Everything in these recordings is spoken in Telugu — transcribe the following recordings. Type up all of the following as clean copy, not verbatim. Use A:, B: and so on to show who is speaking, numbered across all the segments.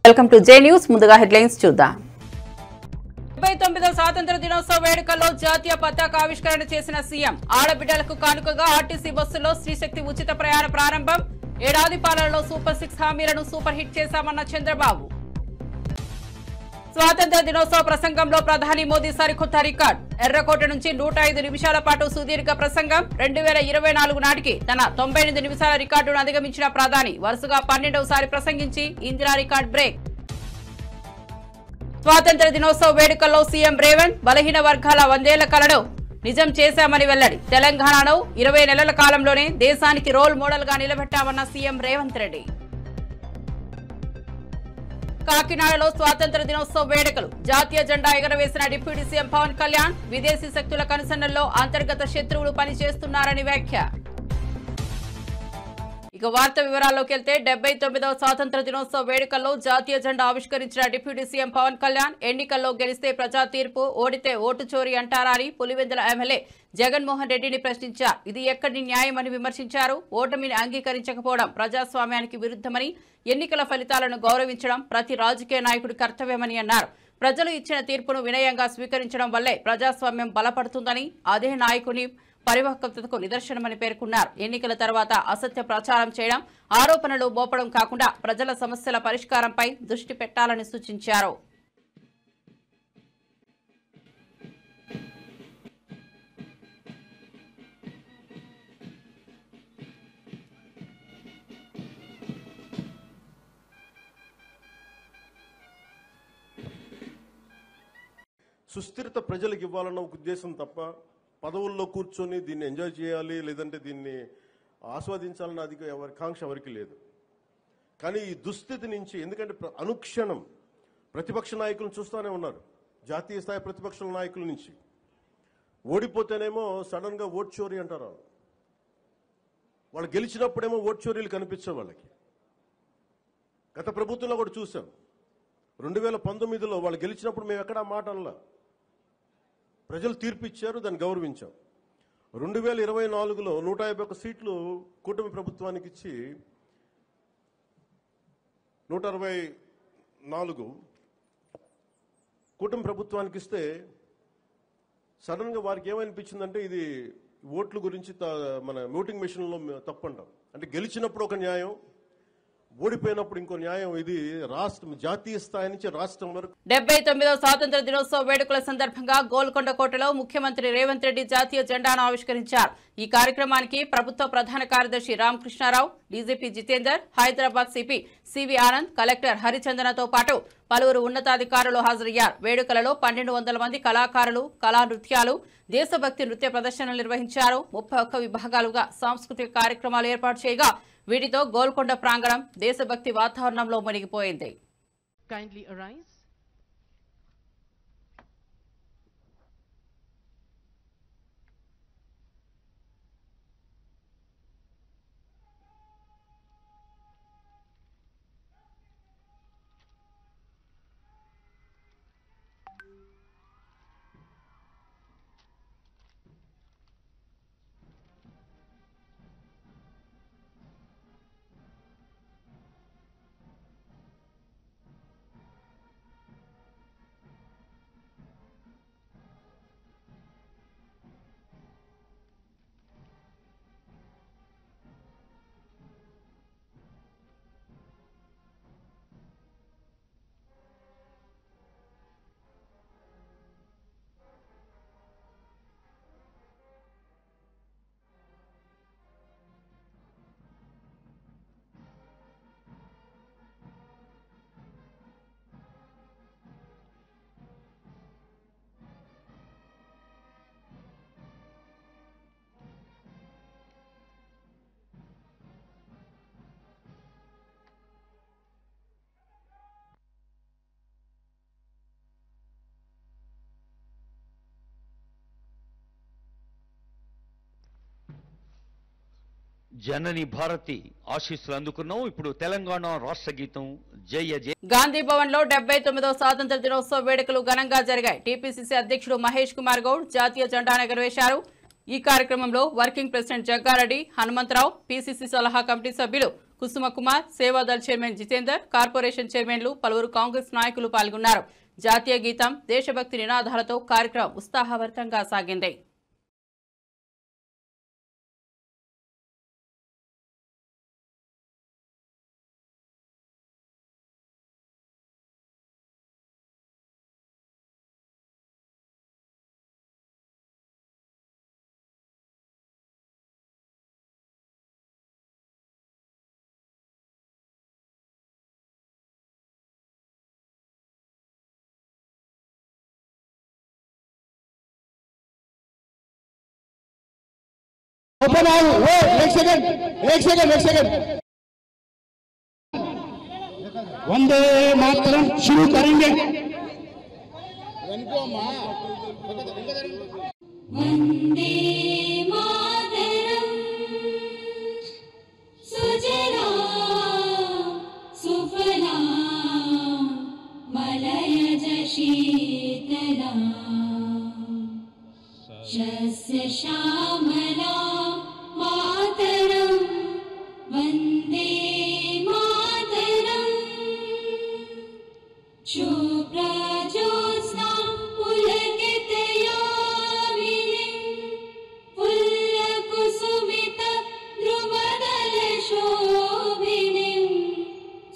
A: Welcome to J news. ముందుగా హెడ్లైన్స్ చూద్దాం.
B: 79వ స్వాతంత్ర దినోత్సవ వేడుకల్లో జాతీయ పతాక ఆవిష్కరణ చేసిన సీఎం. ఆడబిడ్డలకు కానుకగా ఆర్టీసీ బస్సుల్లో శ్రీశక్తి ఉచిత ప్రయాణ ప్రారంభం. ఏడాది పాలనలో సూపర్ 6 హామీలను సూపర్ హిట్ చేశామన్న చంద్రబాబు. స్వాతంత్ర దినోత్సవ ప్రసంగంలో ప్రధాని మోదీ సరికొత్త రికార్డ్. ఎర్రకోట నుంచి 105 నిమిషాల పాటు సుదీర్ఘ ప్రసంగం. 2024 నాటికి తన 98 నిమిషాల రికార్డును అధిగమించిన ప్రధాని వరుసగా 12వసారి ప్రసంగించి ఇందిరా రికార్డ్ బ్రేక్. స్వాతంత్ర దినోత్సవ వేడుకల్లో సీఎం రేవంత్ బలహీన వర్గాల 100 ఏళ్ల కలను నిజం చేశామని వెల్లడి. తెలంగాణలో 20 నెలల కాలంలోనే దేశానికి రోల్ మోడల్ గా నిలబెట్టామన్న సీఎం రేవంత్ రెడ్డి. కాకినాడలో స్వాతంత్ర దినోత్సవ వేడుకలు. జాతీయ జెండా ఎగరవేసిన డిప్యూటీ సీఎం పవన్ కళ్యాణ్. విదేశీ శక్తుల కనుసన్నల్లో అంతర్గత శత్రువులు పనిచేస్తున్నారని వ్యాఖ్య. ఇక వార్త వివరాల్లోకి వెళ్తే 79వ స్వాతంత్ర దినోత్సవ వేడుకల్లో జాతీయ జెండా ఆవిష్కరించిన డిప్యూటీ సీఎం పవన్ కళ్యాణ్ ఎన్నికల్లో గెలిస్తే ప్రజా తీర్పు, ఓడితే ఓటు చోరీ అంటారా అని పులివెందుల ఎమ్మెల్యే జగన్మోహన్ రెడ్డిని ప్రశ్నించారు. ఇది ఎక్కడి న్యాయమని విమర్శించారు. ఓటమిని అంగీకరించకపోవడం ప్రజాస్వామ్యానికి విరుద్ధమని, ఎన్నికల ఫలితాలను గౌరవించడం ప్రతి రాజకీయ నాయకుడి కర్తవ్యమని అన్నారు. ప్రజలు ఇచ్చిన తీర్పును వినయంగా స్వీకరించడం వల్లే ప్రజాస్వామ్యం బలపడుతుందని, అదే నాయకుని పరిపక్వతకు నిదర్శనమని పేర్కొన్నారు. ఎన్నికల తర్వాత అసత్య ప్రచారం చేయడం, ఆరోపణలు మోపడం కాకుండా ప్రజల సమస్యల పరిష్కారంపై దృష్టి పెట్టాలని సూచించారు.
C: సుస్థిరత ప్రజలకు ఇవ్వాలన్న ఉద్దేశం తప్ప పదవుల్లో కూర్చొని దీన్ని ఎంజాయ్ చేయాలి, లేదంటే దీన్ని ఆస్వాదించాలన్న కాంక్ష ఎవరికి లేదు. కానీ ఈ దుస్థితి నుంచి, ఎందుకంటే అనుక్షణం ప్రతిపక్ష నాయకులను చూస్తూనే ఉన్నారు. జాతీయ స్థాయి ప్రతిపక్ష నాయకుల నుంచి ఓడిపోతేనేమో సడన్గా ఓట్ చోరీ అంటారు. వాళ్ళు గెలిచినప్పుడేమో ఓట్ చోరీలు కనిపించవు వాళ్ళకి. గత ప్రభుత్వంలో కూడా చూసాం. 2019లో వాళ్ళు గెలిచినప్పుడు మేము ఎక్కడా మాట అనలా. ప్రజలు తీర్పు ఇచ్చారు, దాన్ని గౌరవించాం. 2024లో 151 సీట్లు కూటమి ప్రభుత్వానికి ఇచ్చి 164 కూటమి ప్రభుత్వానికి ఇస్తే సడన్గా వారికి ఏమనిపించిందంటే ఇది ఓట్ల గురించి మన ఓటింగ్ మెషిన్లో తప్పు అంటాం. అంటే గెలిచినప్పుడు ఒక న్యాయం, ఓడిపోయినప్పుడు ఇంకో న్యాయం. ఇది రాష్ట్రం జాతీయ స్థాయి నుంచి రాష్ట్రం వరకు.
B: 79వ స్వాతంత్ర దినోత్సవ వేడుకల సందర్భంగా గోల్కొండ కోటలో ముఖ్యమంత్రి రేవంత్ రెడ్డి జాతీయ జెండాను ఆవిష్కరించారు. ఈ కార్యక్రమానికి ప్రభుత్వ ప్రధాన కార్యదర్శి Ramakrishna Rao, DGP Jitender, Hyderabad CP C V Anand, collector హరిచందనతో పాటు పలువురు ఉన్నతాధికారులు హాజరయ్యారు. వేడుకలలో 1200 మంది కళాకారులు కళా నృత్యాలు, దేశభక్తి నృత్య ప్రదర్శనలు నిర్వహించారు. 31 విభాగాలుగా సాంస్కృతిక కార్యక్రమాలు ఏర్పాటు చేయగా వీటితో గోల్కొండ ప్రాంగణం దేశభక్తి వాతావరణంలో మునిగిపోయింది.
D: Kindly arise.
E: జనని భారతి ఆశీస్సులు అందుకున్నాం. ఇప్పుడు తెలంగాణ రాష్ట్ర గీతం జయ జయ.
B: గాంధీ భవన్ లో 79వ స్వాతంత్ర దినోత్సవ వేడుకలు ఘనంగా జరిగాయి. టీపీసీసీ అధ్యక్షుడు మహేష్ కుమార్ గౌడ్ జాతీయ జెండాను ఎగురవేశారు. ఈ కార్యక్రమంలో working president Jaggareddy, Hanumantharao, PCC సలహా కమిటీ సభ్యులు కుసుమ కుమార్, సేవాదళ్ చైర్మన్ జితేందర్, కార్పొరేషన్ చైర్మన్లు, పలువురు కాంగ్రెస్ నాయకులు పాల్గొన్నారు. జాతీయ గీతం, దేశభక్తి నినాదాలతో కార్యక్రమం ఉత్సాహభరితంగా సాగింది.
F: ओपन आओ, एक सेकंड वंदे मातरम शुरू करेंगे।
G: वंदे मातरम सुजलां सुफलां मलयज शीतलां शस्य श्यामलां मातरं वन्दे मातरं शुभ्रज्योत्स्नां पुलकितयामिनीं पुल्लकुसुमितद्रुमदलशोभिनीं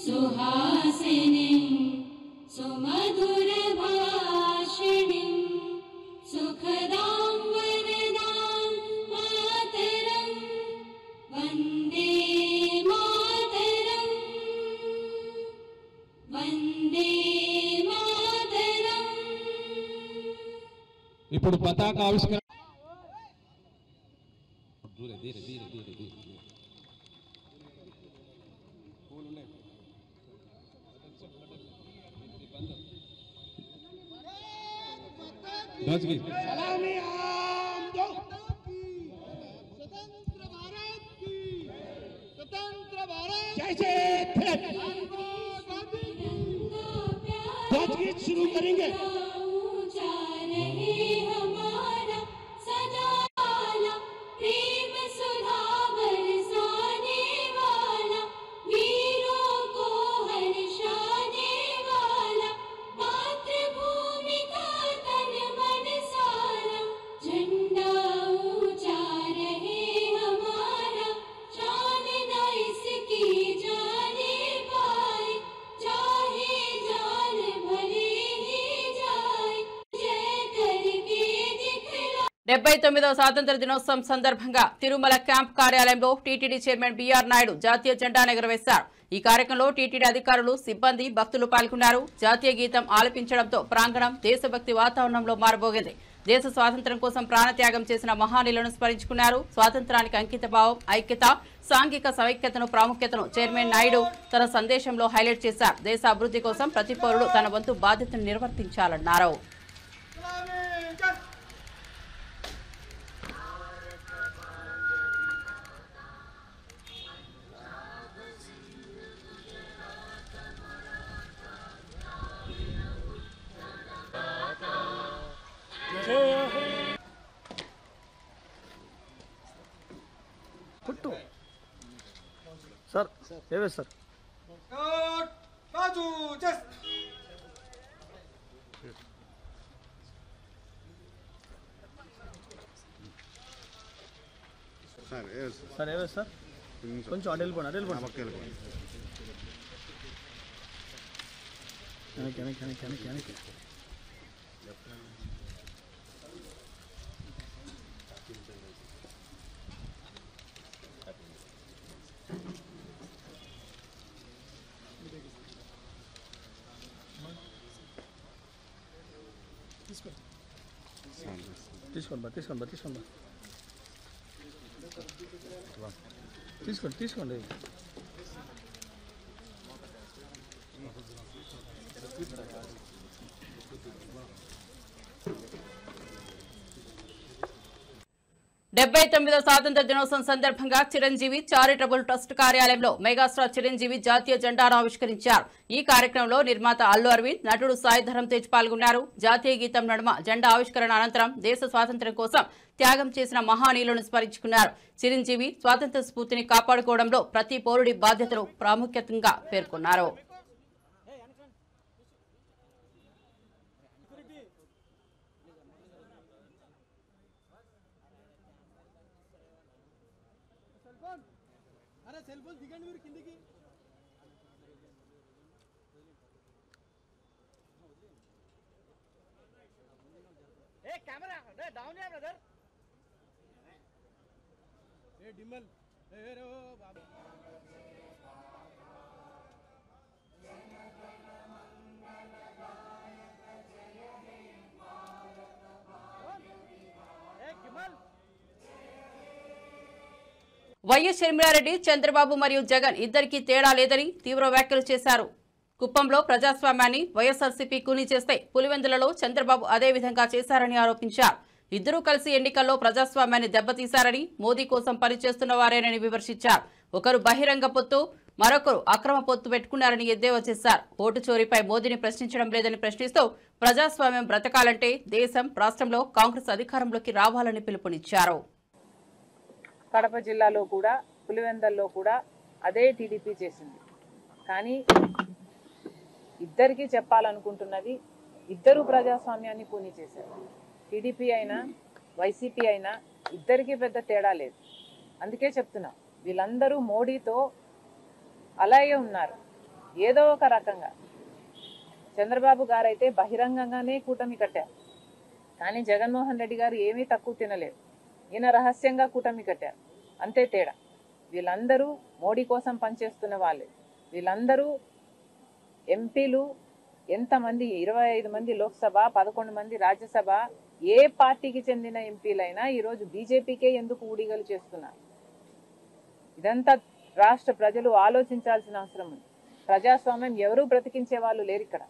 G: सुहासिनीं सुमधुरभाषिणीं सुखदां वरदां मातरं वन्दे मातरं वन्दे मातरं।
F: ఇప్పుడు పతాక ఆవిష్కరణ शुरू करेंगे।
B: స్వాతంత్ర దినోత్సవం సందర్భంగా తిరుమల క్యాంప్ కార్యాలయంలో టీటీడీ చైర్మన్ బిఆర్ నాయుడు జాతీయ జెండాను ఎగురవేశారు. ఈ కార్యక్రమంలో టీటీడీ అధికారులు, సిబ్బంది, భక్తులు పాల్గొన్నారు. జాతీయ గీతం ఆలపించడంతో ప్రాంగణం దేశభక్తి వాతావరణంలో మారబోగింది. దేశ స్వాతంత్ర్యం కోసం ప్రాణత్యాగం చేసిన మహానీయులను స్మరించుకున్నారు. స్వాతంత్రానికి అంకిత భావం, ఐక్యత, సాంఘిక సమైక్యతను ప్రాముఖ్యతను చైర్మన్ నాయుడు తన సందేశంలో హైలైట్ చేశారు. దేశ అభివృద్ధి కోసం ప్రతి పౌరుడు తన వంతు బాధ్యతను నిర్వర్తించాలన్నారు.
H: सर ఏవే సార్
I: రాజు జస్ట్
H: సార్ ఏవే సార్ కొంచెం అటు వెళ్ళిపోండి వెనక్కి తీసుకోండి
B: 79వ స్వాతంత్ర దినోత్సవం సందర్భంగా చిరంజీవి చారిటబుల్ ట్రస్ట్ కార్యాలయంలో మెగాస్టార్ చిరంజీవి జాతీయ జెండాను ఆవిష్కరించారు. ఈ కార్యక్రమంలో నిర్మాత అల్లు అరవింద్, నటుడు సాయి ధరమ్ తేజ్ పాల్గొన్నారు. జాతీయ గీతం నడుమ జెండా ఆవిష్కరణ అనంతరం దేశ స్వాతంత్ర్యం కోసం త్యాగం చేసిన మహానీయులను స్మరించుకున్నారు. చిరంజీవి స్వాతంత్ర స్ఫూర్తిని కాపాడుకోవడంలో ప్రతి పౌరుడి బాధ్యతను ప్రాముఖ్యంగా పేర్కొన్నారు. వైఎస్ షర్మిలారెడ్డి చంద్రబాబు మరియు జగన్ ఇద్దరికీ తేడా లేదని తీవ్ర వ్యాఖ్యలు చేశారు. కుప్పంలో ప్రజాస్వామ్యాన్ని వైఎస్ఆర్సీపీ కూనీ చేస్తే పులివెందులలో చంద్రబాబు అదే విధంగా చేశారని ఆరోపించారు. ఇద్దరూ కలిసి ఎన్నికల్లో ప్రజాస్వామ్యాన్ని దెబ్బతీశారని, మోదీ కోసం పనిచేస్తున్న వారేనని విమర్శించారు. ఒకరు బహిరంగ పొత్తు, మరొకరు అక్రమ పొత్తు పెట్టుకున్నారని ఎద్దేవా చేశారు. ఓటు చోరీపై మోదీని ప్రశ్నించడం లేదని ప్రశ్నిస్తూ ప్రజాస్వామ్యం బ్రతకాలంటే దేశం, రాష్ట్రంలో కాంగ్రెస్ అధికారంలోకి రావాలని పిలుపునిచ్చారు.
I: కడప జిల్లాలో కూడా, పులివెందల్లో కూడా అదే టీడీపీ చేసింది. కానీ ఇద్దరికీ చెప్పాలనుకుంటున్నది, ఇద్దరు ప్రజాస్వామ్యాన్ని కూనీ చేశారు. టీడీపీ అయినా వైసీపీ అయినా ఇద్దరికీ పెద్ద తేడా లేదు. అందుకే చెప్తున్నా, వీళ్ళందరూ మోడీతో అలాగే ఉన్నారు ఏదో ఒక రకంగా. చంద్రబాబు గారు అయితే బహిరంగంగానే కూటమి కట్టారు. కానీ జగన్మోహన్ రెడ్డి గారు ఏమీ తక్కువ తినలేదు. ఈయన రహస్యంగా కూటమి కట్టారు. అంతే తేడా. వీళ్ళందరూ మోడీ కోసం పనిచేస్తున్న వాళ్ళే. వీళ్ళందరూ ఎంపీలు ఎంతమంది, 25 మంది లోక్సభ, 11 మంది రాజ్యసభ, ఏ పార్టీకి చెందిన ఎంపీలైనా ఈరోజు బీజేపీకే ఎందుకు ఊడిగలు చేస్తున్నారు? ఇదంతా రాష్ట్ర ప్రజలు ఆలోచించాల్సిన అవసరం ఉంది. ప్రజాస్వామ్యం ఎవరూ బ్రతికించే వాళ్ళు లేరు ఇక్కడ.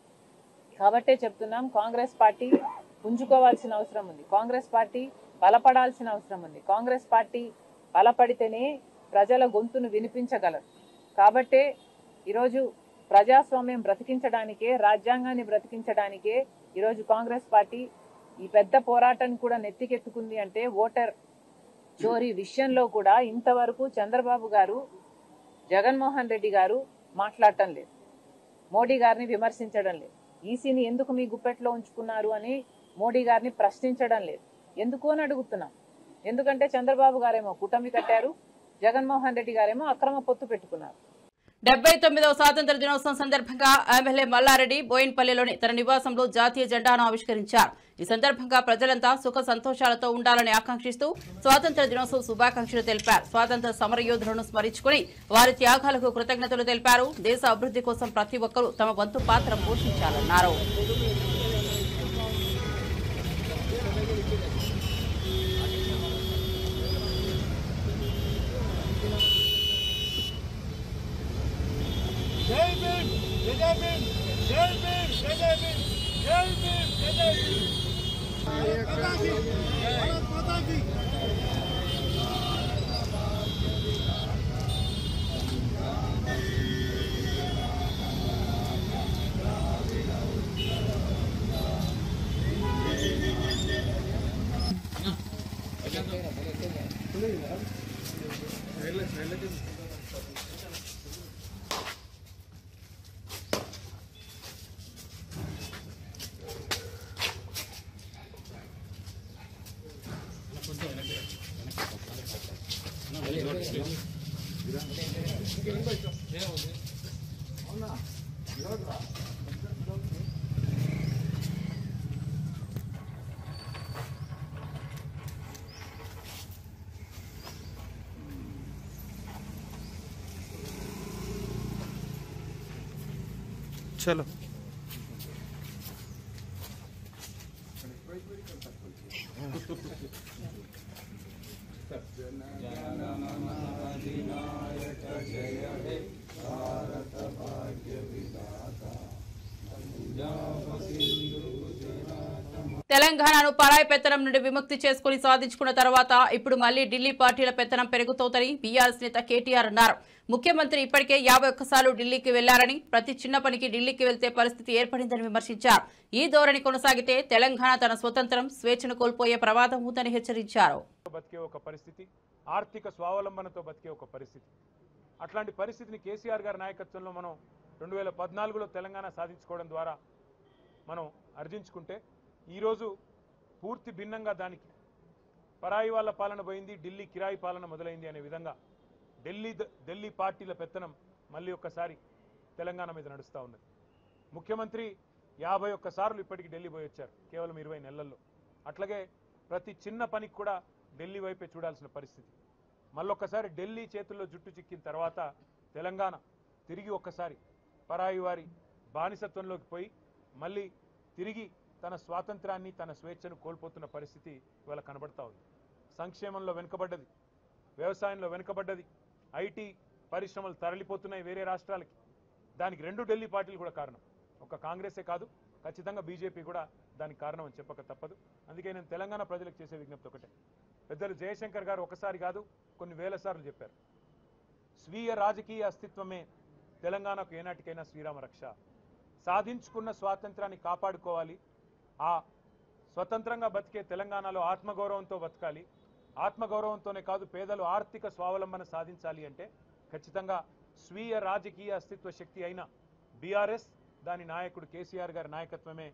I: కాబట్టే చెప్తున్నాం, కాంగ్రెస్ పార్టీ పుంజుకోవాల్సిన అవసరం ఉంది. కాంగ్రెస్ పార్టీ బలపడాల్సిన అవసరం ఉంది. కాంగ్రెస్ పార్టీ బలపడితేనే ప్రజల గొంతును వినిపించగలరు. కాబట్టే ఈరోజు ప్రజాస్వామ్యం బ్రతికించడానికే, రాజ్యాంగాన్ని బ్రతికించడానికే ఈరోజు కాంగ్రెస్ పార్టీ ఈ పెద్ద పోరాటాన్ని కూడా నెత్తికెత్తుకుంది. అంటే ఓటర్ చోరీ విషయంలో కూడా ఇంతవరకు చంద్రబాబు గారు, జగన్మోహన్ రెడ్డి గారు మాట్లాడటం లేదు. మోడీ గారిని విమర్శించడం లేదు. ఈసీని ఎందుకు మీ గుప్పెట్లో ఉంచుకున్నారు అని మోడీ గారిని ప్రశ్నించడం లేదు. ఎందుకు అని అడుగుతున్నాం. ఎందుకంటే చంద్రబాబు గారేమో కూటమి కట్టారు, జగన్మోహన్ రెడ్డి గారేమో అక్రమ పొత్తు పెట్టుకున్నారు.
B: 79వ స్వాతంత్ర దినోత్సవం సందర్భంగా ఎమ్మెల్యే మల్లారెడ్డి బోయిన్పల్లిలోని తన నివాసంలో జాతీయ జెండాను ఆవిష్కరించారు. ఈ సందర్భంగా ప్రజలంతా సుఖ సంతోషాలతో ఉండాలని ఆకాంక్షిస్తూ స్వాతంత్ర దినోత్సవ శుభాకాంక్షలు తెలిపారు. స్వాతంత్ర సమరయోధులను స్మరించుకుని వారి త్యాగాలకు కృతజ్ఞతలు తెలిపారు. దేశ అభివృద్ధి కోసం ప్రతి ఒక్కరూ తమ వంతు పాత్ర పోషించాలన్నారు.
H: चलो
B: తెలంగాణను పరాయి పెత్తనం నుండి విముక్తి చేసుకుని సాధించుకున్న తర్వాత ఇప్పుడు మళ్లీ ఢిల్లీ పార్టీల పెత్తనం పెరుగుతోందని బీఆర్ఎస్ నేత కేటీఆర్ అన్నారు. ముఖ్యమంత్రి ఇప్పటికే 51 సార్లు ఢిల్లీకి వెళ్లారని, ప్రతి చిన్న పనికి ఢిల్లీకి వెళ్తే పరిస్థితి ఏర్పడిందని విమర్శించారు. ఈ ధోరణి కొనసాగితే తెలంగాణ తన స్వతంత్రం, స్వేచ్ఛను కోల్పోయే ప్రమాదం ఉందని హెచ్చరించారు.
J: బతికే ఒక పరిస్థితి, ఆర్థిక స్వావలంబనతో బతికే ఒక పరిస్థితి, అట్లాంటి పరిస్థితిని కేసీఆర్ గారి నాయకత్వంలో మనం 2014లో తెలంగాణ సాధించుకోవడం ద్వారా మనం ఆర్జించుకుంటే ఈరోజు పూర్తి భిన్నంగా దానికి పరాయి వాళ్ళ పాలన పోయింది, ఢిల్లీ కిరాయి పాలన మొదలైంది అనే విధంగా ఢిల్లీ పార్టీల పెత్తనం మళ్ళీ ఒక్కసారి తెలంగాణ మీద నడుస్తూ ఉన్నది. ముఖ్యమంత్రి 51 సార్లు ఇప్పటికి ఢిల్లీ పోయి వచ్చారు కేవలం 20 నెలల్లో. అట్లాగే ప్రతి చిన్న పనికి కూడా ఢిల్లీ వైపే చూడాల్సిన పరిస్థితి. మళ్ళొక్కసారి ఢిల్లీ చేతుల్లో జుట్టు చిక్కిన తర్వాత తెలంగాణ తిరిగి ఒక్కసారి పరాయి వారి బానిసత్వంలోకి పోయి మళ్ళీ తిరిగి తన స్వాతంత్రాన్ని, తన స్వేచ్ఛను కోల్పోతున్న పరిస్థితి ఇవాళ కనబడతా ఉంది. సంక్షేమంలో వెనుకబడ్డది, వ్యవసాయంలో వెనుకబడ్డది, ఐటీ పరిశ్రమలు తరలిపోతున్నాయి వేరే రాష్ట్రాలకి. దానికి 2 ఢిల్లీ పార్టీలు కూడా కారణం. ఒక కాంగ్రెసే కాదు, ఖచ్చితంగా బీజేపీ కూడా దానికి కారణం అని చెప్పక తప్పదు. అందుకే నేను తెలంగాణ ప్రజలకు చేసే విజ్ఞప్తి ఒకటే. పెద్దలు జయశంకర్ గారు ఒకసారి కాదు కొన్ని వేల సార్లు చెప్పారు, స్వీయ రాజకీయ అస్తిత్వమే తెలంగాణకు ఏనాటికైనా శ్రీరామ రక్ష. సాధించుకున్న స్వాతంత్రాన్ని కాపాడుకోవాలి, ఆ స్వతంత్రంగా బతికే తెలంగాణలో ఆత్మగౌరవంతో బతకాలి. ఆత్మగౌరవంతోనే కాదు పేదలు ఆర్థిక స్వావలంబన సాధించాలి అంటే ఖచ్చితంగా స్వీయ రాజకీయ అస్తిత్వ శక్తి అయిన బీఆర్ఎస్, దాని నాయకుడు కేసీఆర్ గారి నాయకత్వమే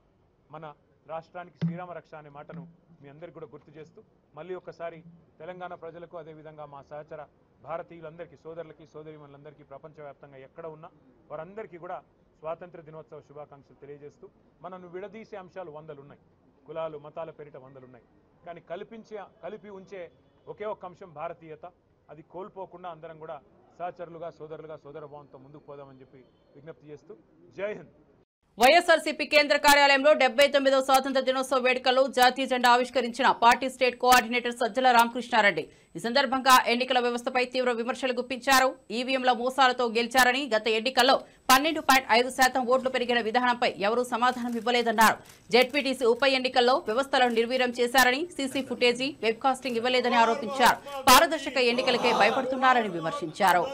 J: మన రాష్ట్రానికి శ్రీరామ రక్ష అనే మాటను మీ అందరికీ కూడా గుర్తు చేస్తూ మళ్ళీ ఒకసారి తెలంగాణ ప్రజలకు, అదేవిధంగా మా సహచర భారతీయులందరికీ, సోదరులకి, సోదరీమణులందరికీ ప్రపంచవ్యాప్తంగా ఎక్కడ ఉన్నా వారందరికీ కూడా స్వాతంత్ర దినోత్సవ శుభాకాంక్షలు తెలియజేస్తూ, మనం విడదీసే అంశాలు 100 ఉన్నాయి, కులాలు మతాల పేరిట 100 ఉన్నాయి, కానీ కలిపి ఉంచే ఒకే ఒక్క అంశం భారతీయత. అది కోల్పోకుండా అందరం కూడా సహచరులుగా, సోదరులుగా, సోదరభావంతో ముందుకు పోదామని చెప్పి విజ్ఞప్తి చేస్తూ జై హింద్.
B: వైఎస్ఆర్సీపీ కేంద్ర కార్యాలయంలో 79వ స్వాతంత్ర దినోత్సవ వేడుకల్లో జాతీయ జెండా ఆవిష్కరించిన party state coordinator Sajjala Ramakrishna Reddy ఈ సందర్భంగా ఎన్నికల వ్యవస్థపై తీవ్ర విమర్శలు గుప్పించారు. ఈవీఎంల మోసాలతో గెలిచారని, గత ఎన్నికల్లో 12.5% ఓట్లు పెరిగిన విధానంపై ఎవరూ సమాధానం ఇవ్వలేదన్నారు. జెడ్పీటీసీ ఉప ఎన్నికల్లో వ్యవస్థలను నిర్వీర్యం చేశారని, సీసీ ఫుటేజీ, వెబ్కాస్టింగ్ ఇవ్వలేదని ఆరోపించారు. పారదర్శక ఎన్నికలకే భయపడుతున్నారని విమర్శించారు.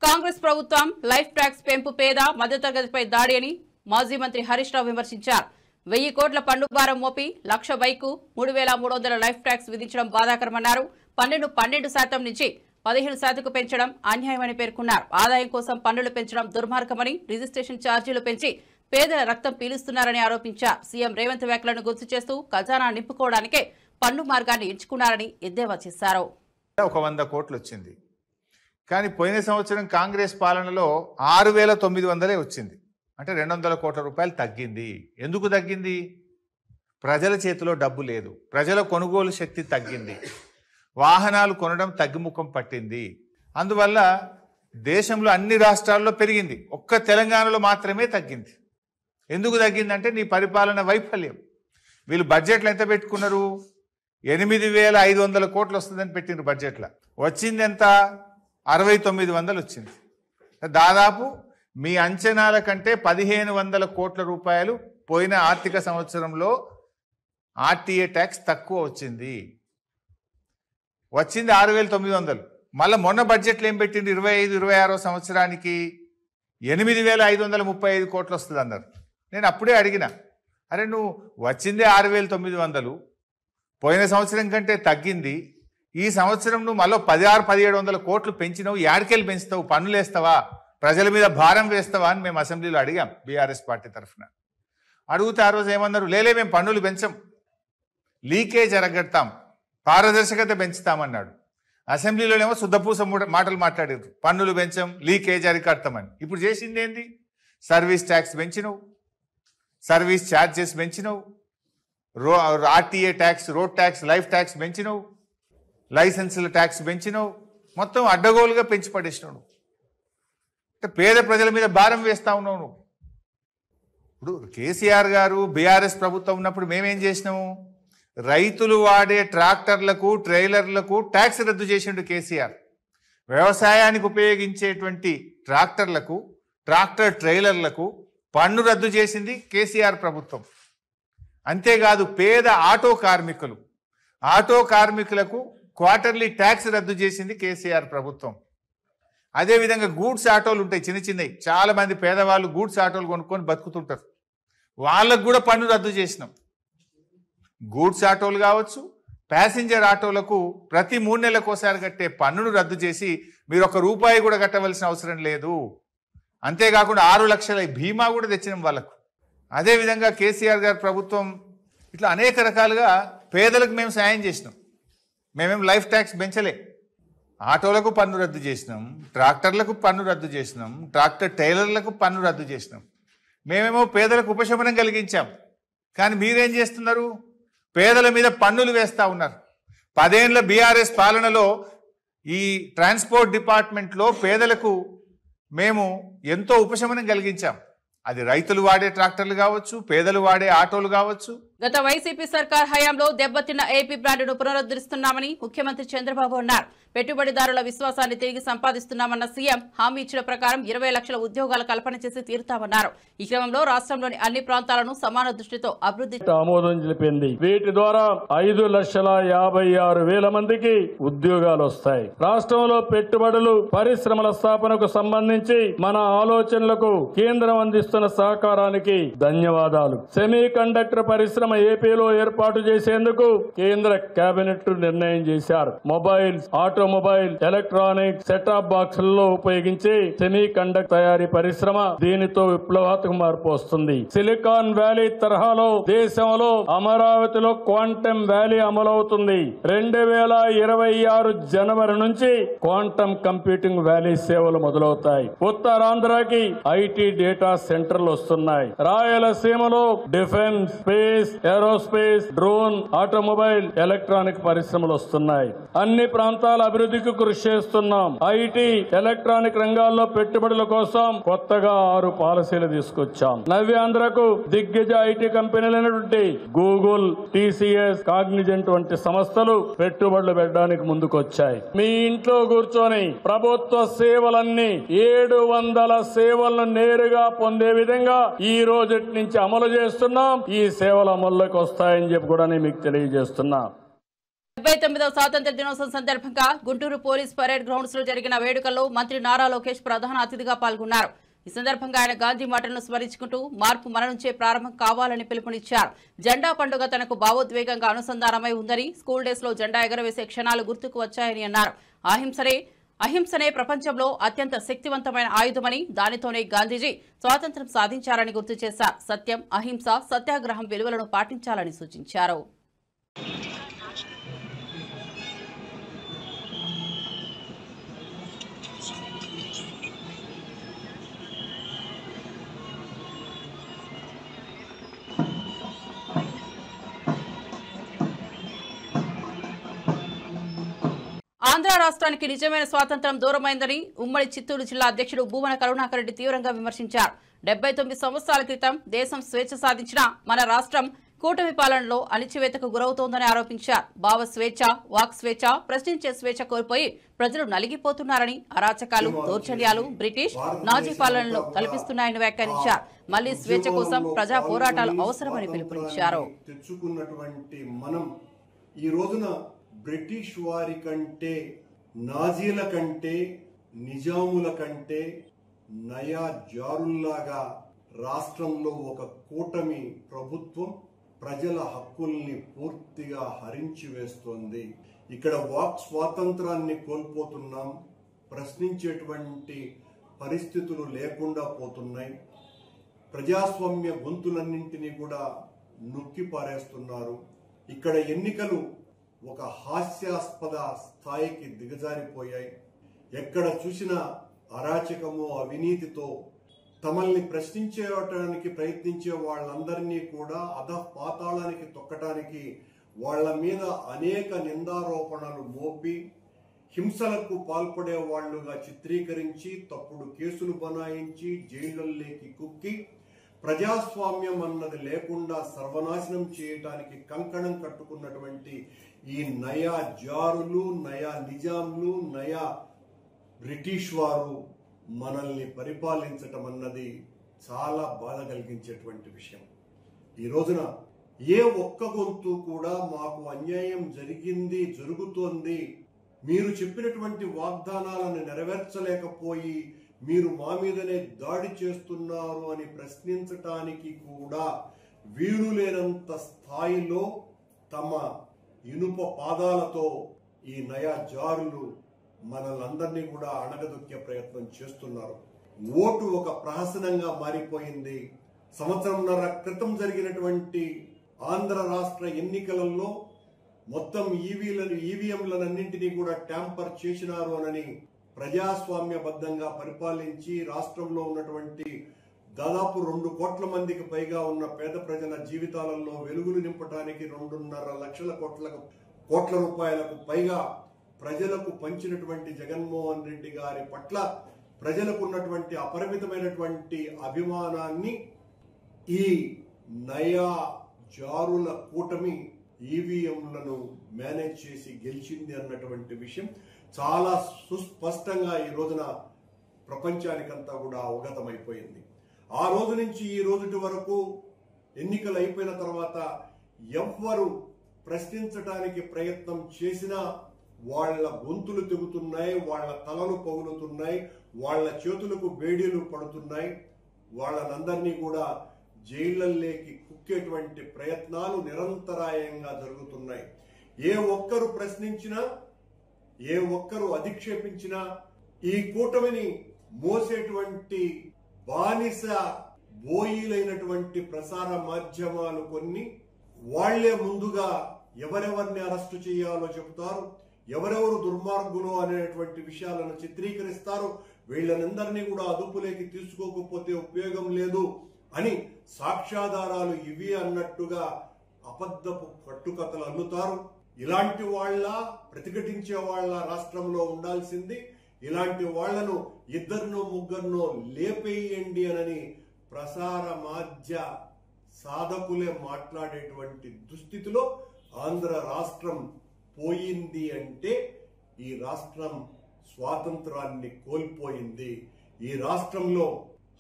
B: కాంగ్రెస్ ప్రభుత్వం లైఫ్ ట్యాక్స్ పెంపు పేద మధ్యతరగతిపై దాడి అని మాజీ మంత్రి హరీష్ రావు విమర్శించారు. 1000 కోట్ల పన్ను భారం మోపి 1,00,000 బైకు 3,300 లైఫ్ ట్యాక్స్ విధించడం బాధాకరమన్నారు. 12% నుంచి 15% పెంచడం అన్యాయమని పేర్కొన్నారు. ఆదాయం కోసం పన్నులు పెంచడం దుర్మార్గమని, రిజిస్ట్రేషన్ ఛార్జీలు పెంచి పేదల రక్తం పీలుస్తున్నారని ఆరోపించారు. సీఎం రేవంత్ వ్యాఖ్యలను గుర్తు చేస్తూ ఖజానా నింపుకోవడానికే పన్ను మార్గాన్ని ఎంచుకున్నారని ఎద్దేవా చేశారు.
K: 100 కోట్లు వచ్చింది, కానీ పోయిన సంవత్సరం కాంగ్రెస్ పాలనలో 6,900 వచ్చింది. అంటే 200 కోట్ల రూపాయలు తగ్గింది. ఎందుకు తగ్గింది? ప్రజల చేతిలో డబ్బు లేదు, ప్రజల కొనుగోలు శక్తి తగ్గింది, వాహనాలు కొనడం తగ్గుముఖం పట్టింది. అందువల్ల దేశంలో అన్ని రాష్ట్రాల్లో పెరిగింది, ఒక్క తెలంగాణలో మాత్రమే తగ్గింది. ఎందుకు తగ్గిందంటే నీ పరిపాలన వైఫల్యం. వీళ్ళు బడ్జెట్లు ఎంత పెట్టుకున్నారు? 8,500 కోట్లు వస్తుందని పెట్టినారు బడ్జెట్లో. వచ్చింది ఎంత? 6,900 వచ్చింది. దాదాపు మీ అంచనాల కంటే 1500 కోట్ల రూపాయలు పోయిన ఆర్థిక సంవత్సరంలో ఆర్టీఏ ట్యాక్స్ తక్కువ వచ్చింది 6900. మళ్ళీ మొన్న బడ్జెట్లో ఏం పెట్టింది 25-26 సంవత్సరానికి 8535 కోట్లు వస్తుంది అన్నారు. నేను అప్పుడే అడిగిన, అరే నువ్వు వచ్చిందే 6900, పోయిన సంవత్సరం కంటే తగ్గింది, ఈ సంవత్సరం నువ్వు మళ్ళీ 1600-1700 కోట్లు పెంచినావు, యాడికెళ్ళి పెంచుతావు, పన్నులు వేస్తావా, ప్రజల మీద భారం వేస్తావా అని మేము అసెంబ్లీలో అడిగాం బీఆర్ఎస్ పార్టీ తరఫున. అడిగితే ఆ రోజు ఏమన్నారు, లేలే మేము పన్నులు పెంచం, లీకేజ్ అరగడతాం, పారదర్శకత పెంచుతామన్నాడు. అసెంబ్లీలోనేమో శుద్ధపూస మాటలు మాట్లాడారు, పన్నులు పెంచం, లీకేజ్ అరికడతామని. ఇప్పుడు చేసింది ఏంది? సర్వీస్ ట్యాక్స్ పెంచినవు, సర్వీస్ ఛార్జెస్ పెంచినవు, RTA tax, road tax, life tax పెంచినవు, లైసెన్సుల ట్యాక్స్ పెంచినవు, మొత్తం అడ్డగోలుగా పెంచి పడేసినావు. అంటే పేద ప్రజల మీద భారం వేస్తా ఉన్నావు నువ్వు. ఇప్పుడు కేసీఆర్ గారు బీఆర్ఎస్ ప్రభుత్వం ఉన్నప్పుడు మేమేం చేసినాము, రైతులు వాడే ట్రాక్టర్లకు ట్రైలర్లకు ట్యాక్స్ రద్దు చేసిండు కేసీఆర్. వ్యవసాయానికి ఉపయోగించేటువంటి ట్రాక్టర్లకు ట్రాక్టర్ ట్రైలర్లకు పన్ను రద్దు చేసింది కేసీఆర్ ప్రభుత్వం. అంతేకాదు పేద ఆటో కార్మికులకు క్వార్టర్లీ ట్యాక్స్ రద్దు చేసింది కేసీఆర్ ప్రభుత్వం. అదేవిధంగా గూడ్స్ ఆటోలు ఉంటాయి చిన్న చిన్నవి, చాలా మంది పేదవాళ్ళు గూడ్స్ ఆటోలు కొనుక్కొని బతుకుతుంటారు, వాళ్ళకు కూడా పన్ను రద్దు చేసినాం. గూడ్స్ ఆటోలు కావచ్చు, ప్యాసింజర్ ఆటోలకు ప్రతి 3 నెలలకోసారి కట్టే పన్నును రద్దు చేసి మీరు ₹1 కూడా కట్టవలసిన అవసరం లేదు. అంతేకాకుండా 6 లక్షల బీమా కూడా తెచ్చినాం వాళ్ళకు. అదేవిధంగా కేసీఆర్ గారి ప్రభుత్వం ఇట్లా అనేక రకాలుగా పేదలకు మేము సాయం చేసినాం. మేమేం లైఫ్ ట్యాక్స్ పెంచలే, ఆటోలకు పన్ను రద్దు చేసినాం, ట్రాక్టర్లకు పన్ను రద్దు చేసినాం, ట్రాక్టర్ టైలర్లకు పన్ను రద్దు చేసినాం. మేమేమో పేదలకు ఉపశమనం కలిగించాం. కానీ మీరేం చేస్తున్నారు, పేదల మీద పన్నులు వేస్తూ ఉన్నారు. 10 ఏళ్ల బీఆర్ఎస్ పాలనలో ఈ ట్రాన్స్పోర్ట్ డిపార్ట్మెంట్లో పేదలకు మేము ఎంతో ఉపశమనం కలిగించాం. అది రైతులు వాడే ట్రాక్టర్లు కావచ్చు, పేదలు వాడే ఆటోలు కావచ్చు.
B: గత వైసీపీ సర్కార్ హయాంలో దెబ్బతిన్న ఏపీ బ్రాండ్ను పునరుద్ధరిస్తున్నామని ముఖ్యమంత్రి చంద్రబాబు అన్నారు. పెట్టుబడిదారుల విశ్వాసాన్ని తిరిగి సంపాదిస్తున్నామన్న సీఎం హామీ ఇచ్చిన ప్రకారం 20 లక్షల ఉద్యోగాల కల్పన చేసి తీరుతామన్నారు. ఈ క్రమంలో రాష్ట్రంలోని అన్ని ప్రాంతాలను సమాన దృష్టితో అభివృద్ధి
L: ఆమోదం తెలిపింది. వీటి ద్వారా 5,56,000 మందికి ఉద్యోగాలు వస్తాయి. రాష్ట్రంలో పెట్టుబడులు పరిశ్రమల స్థాపనకు సంబంధించి మన ఆలోచనలకు కేంద్రం అందిస్తున్న సహకారానికి ధన్యవాదాలు. సెమీ కండక్టర్ పరిశ్రమ ఏపీలో ఏర్పాటు చేసేందుకు కేంద్ర కేబినెట్ నిర్ణయం చేశారు. మొబైల్స్, ఆటోమొబైల్, ఎలక్ట్రానిక్ సెటాప్ బాక్సుల్లో ఉపయోగించే సెమీ కండక్టర్ తయారీ పరిశ్రమ దీనితో విప్లవాత్మక మార్పు వస్తుంది. సిలికాన్ వ్యాలీ తరహాలో దేశంలో అమరావతిలో క్వాంటమ్ వ్యాలీ అమలవుతుంది. 2026 జనవరి నుంచి క్వాంటమ్ కంప్యూటింగ్ వ్యాలీ సేవలు మొదలవుతాయి. ఉత్తరాంధ్రకి ఐటీ డేటా సెంటర్లు వస్తున్నాయి. రాయలసీమలో defence, space, aerospace, drone, automobile, electronic పరిశ్రమలు వస్తున్నాయి. అన్ని ప్రాంతాల అభివృద్ధికి కృషి చేస్తున్నాం. ఐటీ, ఎలక్ట్రానిక్ రంగాల్లో పెట్టుబడుల కోసం కొత్తగా 6 పాలసీలు తీసుకొచ్చాం. నవ్యాంధ్రకు దిగ్గజ ఐటీ కంపెనీలైనటువంటి గూగుల్, టీసీఎస్, కాగ్నిజెంట్ వంటి సంస్థలు పెట్టుబడులు పెట్టడానికి ముందుకొచ్చాయి. మీ ఇంట్లో కూర్చొని ప్రభుత్వ సేవలన్నీ 700 సేవలను నేరుగా పొందే విధంగా ఈ రోజు నుంచి అమలు చేస్తున్నాం. ఈ సేవలు అమల్లోకి వస్తాయని చెప్పి కూడా నేను మీకు తెలియజేస్తున్నా.
B: 79వ స్వాతంత్ర దినోత్సవం సందర్భంగా గుంటూరు పోలీస్ పరేడ్ గ్రౌండ్స్ లో జరిగిన వేడుకల్లో మంత్రి నారా లోకేష్ ప్రధాన అతిథిగా పాల్గొన్నారు. ఈ సందర్భంగా ఆయన గాంధీ మాటలను స్మరించుకుంటూ మార్పు మన నుంచే ప్రారంభం కావాలని పిలుపునిచ్చారు. జెండా పండుగ తనకు భావోద్వేగంగా అనుసంధానమై ఉందని, స్కూల్ డేస్ లో జెండా ఎగరవేసే క్షణాలు గుర్తుకు వచ్చాయని అన్నారు. అహింసనే ప్రపంచంలో అత్యంత శక్తివంతమైన ఆయుధమని, దానితోనే గాంధీజీ స్వాతంత్ర్యం సాధించారని గుర్తు చేశారు. సత్యం, అహింస, సత్యాగ్రహం విలువలను పాటించాలని సూచించారు. ఆంధ్ర రాష్ట్రానికి నిజమైన స్వాతంత్ర్యం దూరమైందని ఉమ్మడి చిత్తూరు జిల్లా అధ్యక్షుడు భూమన కరుణాకర్ రెడ్డి తీవ్రంగా విమర్శించారు. 79 సంవత్సరాల క్రితం దేశం స్వేచ్ఛ సాధించిన మన రాష్ట్రం కూటమి పాలనలో అణిచివేతకు గురవుతోందని ఆరోపించారు. భావ స్వేచ్ఛ, వాక్ స్వేచ్ఛ, ప్రశ్నించే స్వేచ్ఛ కోల్పోయి ప్రజలు నలిగిపోతున్నారని, అరాచకాలు, దౌర్జన్యాలు బ్రిటిష్ నాజీ పాలనలో కల్పిస్తున్నాయని వ్యాఖ్యానించారు. మళ్లీ స్వేచ్ఛ కోసం ప్రజా పోరాటాలు అవసరమని పిలుపునిచ్చారు.
M: తెచ్చుకున్నటువంటి మనం ఈ రోజున బ్రిటిష్ వారి కంటే, నాజీల కంటే, నిజాముల కంటే నయా జారుల్లాగా రాష్ట్రంలో ఒక కూటమి ప్రభుత్వం ప్రజల హక్కుల్ని పూర్తిగా హరించి వేస్తోంది. ఇక్కడ వాక్ స్వాతంత్రాన్ని కోల్పోతున్నాం, ప్రశ్నించేటువంటి పరిస్థితులు లేకుండా పోతున్నాయి. ప్రజాస్వామ్య గొంతులన్నింటినీ కూడా నొక్కి పారేస్తున్నారు. ఇక్కడ ఎన్నికలు ఒక హాస్యాస్పద స్థాయికి దిగజారిపోయాయి. ఎక్కడ చూసినా అరాచకము, అవినీతితో తమల్ని ప్రశ్నించేయడానికి ప్రయత్నించే వాళ్ళందరినీ కూడా అధపాతాళానికి తొక్కటానికి వాళ్ల మీద అనేక నిందారోపణలు మోపి హింసలకు పాల్పడే వాళ్లుగా చిత్రీకరించి తప్పుడు కేసులు బనాయించి జైళ్లలోకి కుక్కి ప్రజాస్వామ్యం అన్నది లేకుండా సర్వనాశనం చేయటానికి కంకణం కట్టుకున్నటువంటి ఈ నయా జారులు, నయా నిజాంలు, నయా బ్రిటిష్ వారు మనల్ని పరిపాలించటం అన్నది చాలా బాధ కలిగించేటువంటి విషయం. ఈ రోజున ఏ ఒక్క గొంతు కూడా మాకు అన్యాయం జరిగింది, జరుగుతోంది, మీరు చెప్పినటువంటి వాగ్దానాలను నెరవేర్చలేకపోయి మీరు మా మీదనే దాడి చేస్తున్నారు అని ప్రశ్నించటానికి కూడా వీరు లేనంత స్థాయిలో తమ ఇనుప పాదాలతో ఈ నయా జారులు మనల్ని కూడా అణగదొక్కే ప్రయత్నం చేస్తున్నారు. ఓటు ఒక ప్రహసనంగా మారిపోయింది. సంవత్సరంన్నర క్రితం జరిగినటువంటి ఆంధ్ర రాష్ట్ర ఎన్నికలలో మొత్తం ఈవీఎంలన్నింటినీ కూడా ట్యాంపర్ చేసినారు అని ప్రజాస్వామ్యబద్ధంగా పరిపాలించి రాష్ట్రంలో ఉన్నటువంటి దాదాపు 2 కోట్ల మందికి పైగా ఉన్న పేద ప్రజల జీవితాలలో వెలుగులు నింపడానికి 2.5 లక్షల కోట్ల రూపాయలకు పైగా ప్రజలకు పంచినటువంటి జగన్మోహన్ రెడ్డి గారి పట్ల ప్రజలకు ఉన్నటువంటి అపరిమితమైనటువంటి అభిమానాన్ని ఈ నయా జారుల కూటమి ఈవీఎంలను మేనేజ్ చేసి గెలిచింది అన్నటువంటి విషయం చాలా సుస్పష్టంగా ఈ రోజున ప్రపంచానికంతా కూడా అవగతమైపోయింది. ఆ రోజు నుంచి ఈ రోజుటి వరకు ఎన్నికలు అయిపోయిన తర్వాత ఎవ్వరు ప్రశ్నించడానికి ప్రయత్నం చేసినా వాళ్ళ గొంతులు తెగుతున్నాయి, వాళ్ళ తలలు పగులుతున్నాయి, వాళ్ళ చేతులకు బేడీలు పడుతున్నాయి. వాళ్ళనందరినీ కూడా జైళ్లలోకి కుక్కేటువంటి ప్రయత్నాలు నిరంతరాయంగా జరుగుతున్నాయి. ఏ ఒక్కరు ప్రశ్నించినా, ఏ ఒక్కరు అధిక్షేపించినా ఈ కూటమిని మోసేటువంటి బానిస బోయిలైనటువంటి ప్రసార మాధ్యమాలు కొన్ని వాళ్లే ముందుగా ఎవరెవరిని అరెస్టు చేయాలో చెబుతారు, ఎవరెవరు దుర్మార్గులు అనేటువంటి విషయాలను చిత్రీకరిస్తారు. వీళ్ళనందరినీ కూడా అదుపులోకి తీసుకోకపోతే ఉపయోగం లేదు అని సాక్ష్యాధారాలు ఇవి అన్నట్టుగా అబద్ధపు కట్టుకథలు అల్లుతారు. ఇలాంటి వాళ్ళ ప్రతిఘటించే వాళ్ళ రాష్ట్రంలో ఉండాల్సింది. ఇలాంటి వాళ్లను 2-3 లేపేయండి అని ప్రసార మాధ్య సాధకులే మాట్లాడేటువంటి దుస్థితిలో ఆంధ్ర రాష్ట్రం పోయింది అంటే ఈ రాష్ట్రం స్వాతంత్రాన్ని కోల్పోయింది. ఈ రాష్ట్రంలో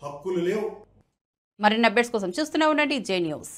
M: హక్కులు లేవు.
B: మరిన్ని అప్డేట్స్ కోసం చూస్తూనే ఉండండి జే న్యూస్.